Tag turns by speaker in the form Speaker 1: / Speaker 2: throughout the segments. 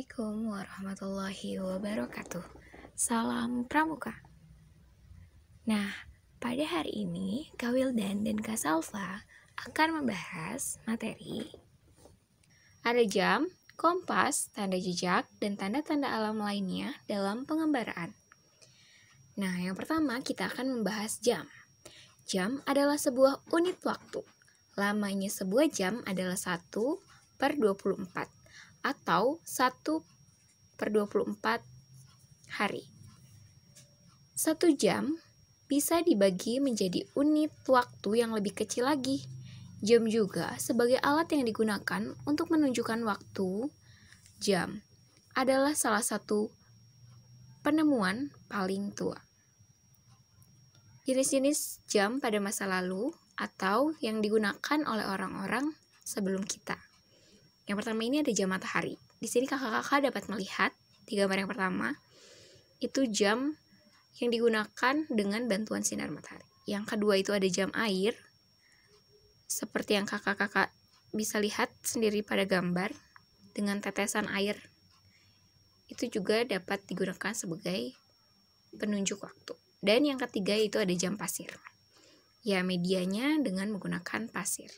Speaker 1: Assalamualaikum warahmatullahi wabarakatuh. Salam Pramuka. Nah, pada hari ini Kak Wildan dan Kak Salva akan membahas materi ada jam, kompas, tanda jejak, dan tanda-tanda alam lainnya dalam pengembaraan. Nah, yang pertama kita akan membahas jam. Jam adalah sebuah unit waktu. Lamanya sebuah jam adalah 1/24 atau 1/24 hari. 1 jam bisa dibagi menjadi unit waktu yang lebih kecil lagi. Jam juga sebagai alat yang digunakan untuk menunjukkan waktu. Jam adalah salah satu penemuan paling tua. Jenis-jenis jam pada masa lalu atau yang digunakan oleh orang-orang sebelum kita. Yang pertama ini ada jam matahari. Di sini kakak-kakak dapat melihat di gambar yang pertama, itu jam yang digunakan dengan bantuan sinar matahari. Yang kedua itu ada jam air, seperti yang kakak-kakak bisa lihat sendiri pada gambar, dengan tetesan air. Itu juga dapat digunakan sebagai penunjuk waktu. Dan yang ketiga itu ada jam pasir. Ya, medianya dengan menggunakan pasir.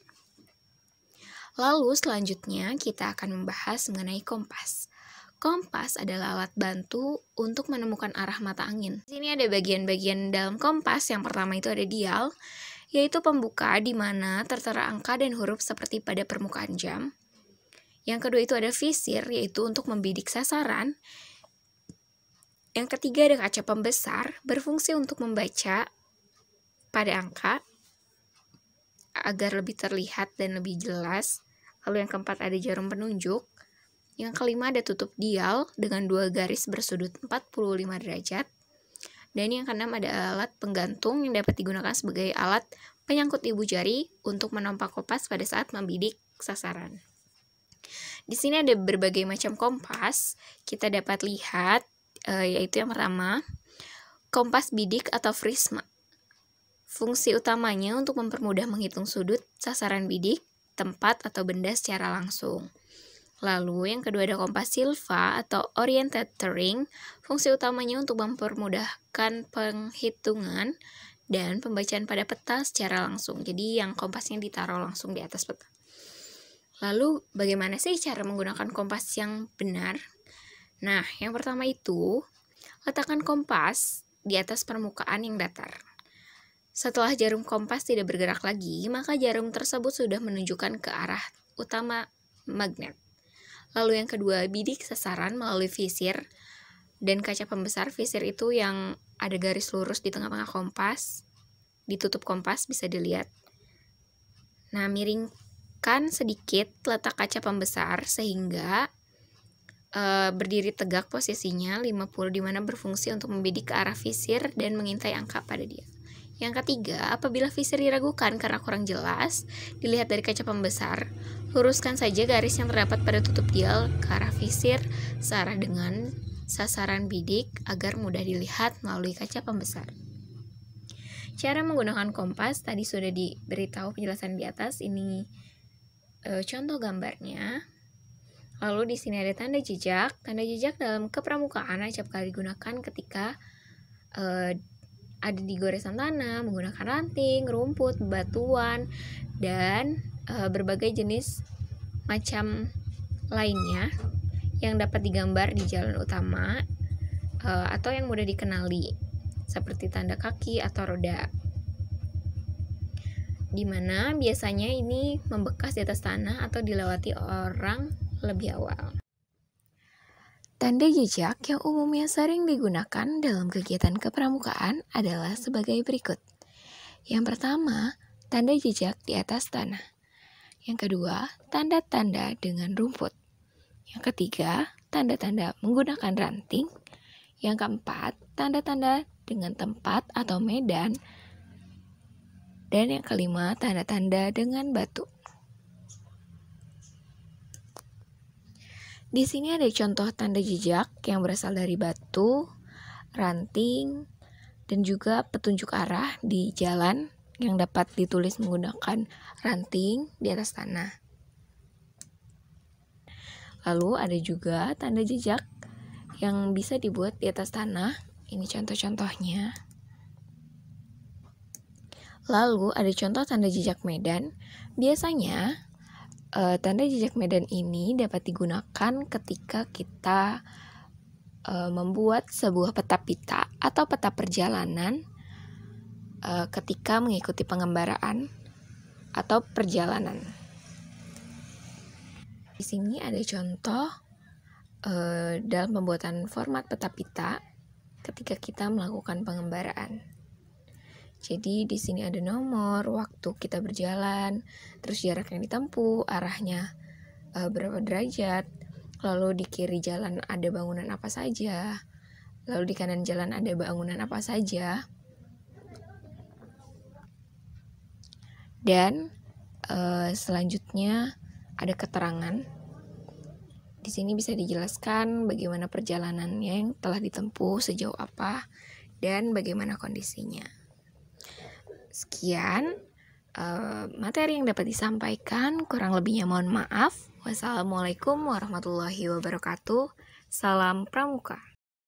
Speaker 1: Lalu selanjutnya kita akan membahas mengenai kompas. Kompas adalah alat bantu untuk menemukan arah mata angin. Di sini ada bagian-bagian dalam kompas. Yang pertama itu ada dial, yaitu pembuka di mana tertera angka dan huruf seperti pada permukaan jam. Yang kedua itu ada visir, yaitu untuk membidik sasaran. Yang ketiga ada kaca pembesar, berfungsi untuk membaca pada angka agar lebih terlihat dan lebih jelas. Lalu yang keempat ada jarum penunjuk. Yang kelima ada tutup dial dengan 2 garis bersudut 45 derajat. Dan yang keenam ada alat penggantung yang dapat digunakan sebagai alat penyangkut ibu jari untuk menompa kompas pada saat membidik sasaran. Di sini ada berbagai macam kompas. Kita dapat lihat yaitu yang pertama, kompas bidik atau prisma. Fungsi utamanya untuk mempermudah menghitung sudut sasaran bidik, tempat atau benda secara langsung. Lalu yang kedua ada kompas silva atau orienteering. Fungsi utamanya untuk mempermudahkan penghitungan dan pembacaan pada peta secara langsung. Jadi yang kompasnya ditaruh langsung di atas peta. Lalu bagaimana sih cara menggunakan kompas yang benar? Nah, yang pertama itu letakkan kompas di atas permukaan yang datar. Setelah jarum kompas tidak bergerak lagi, maka jarum tersebut sudah menunjukkan ke arah utama magnet. Lalu yang kedua, bidik sasaran melalui visir dan kaca pembesar. Visir itu yang ada garis lurus di tengah-tengah kompas, ditutup kompas bisa dilihat. Nah, miringkan sedikit letak kaca pembesar sehingga berdiri tegak posisinya 50, di mana berfungsi untuk membidik ke arah visir dan mengintai angka pada dia. Yang ketiga, apabila visir diragukan karena kurang jelas dilihat dari kaca pembesar, luruskan saja garis yang terdapat pada tutup dial ke arah visir searah dengan sasaran bidik agar mudah dilihat melalui kaca pembesar. Cara menggunakan kompas tadi sudah diberitahu penjelasan di atas. Ini contoh gambarnya. Lalu di sini ada tanda jejak. Tanda jejak dalam kepramukaan acap kali digunakan ketika ada di goresan tanah, menggunakan ranting, rumput, bebatuan, dan berbagai jenis macam lainnya yang dapat digambar di jalan utama atau yang mudah dikenali, seperti tanda kaki atau roda, dimana biasanya ini membekas di atas tanah atau dilewati orang lebih awal. Tanda jejak yang umumnya sering digunakan dalam kegiatan kepramukaan adalah sebagai berikut. Yang pertama, tanda jejak di atas tanah. Yang kedua, tanda-tanda dengan rumput. Yang ketiga, tanda-tanda menggunakan ranting. Yang keempat, tanda-tanda dengan tempat atau medan. Dan yang kelima, tanda-tanda dengan batu. Di sini ada contoh tanda jejak yang berasal dari batu, ranting, dan juga petunjuk arah di jalan yang dapat ditulis menggunakan ranting di atas tanah. Lalu ada juga tanda jejak yang bisa dibuat di atas tanah. Ini contoh-contohnya. Lalu ada contoh tanda jejak medan. Biasanya tanda jejak medan ini dapat digunakan ketika kita membuat sebuah peta pita atau peta perjalanan ketika mengikuti pengembaraan atau perjalanan. Di sini ada contoh dalam pembuatan format peta pita ketika kita melakukan pengembaraan. Jadi di sini ada nomor, waktu kita berjalan, terus jarak yang ditempuh, arahnya berapa derajat, lalu di kiri jalan ada bangunan apa saja, lalu di kanan jalan ada bangunan apa saja. Dan selanjutnya ada keterangan. Di sini bisa dijelaskan bagaimana perjalanannya yang telah ditempuh, sejauh apa, dan bagaimana kondisinya. Sekian materi yang dapat disampaikan, kurang lebihnya mohon maaf. Wassalamualaikum warahmatullahi wabarakatuh. Salam Pramuka.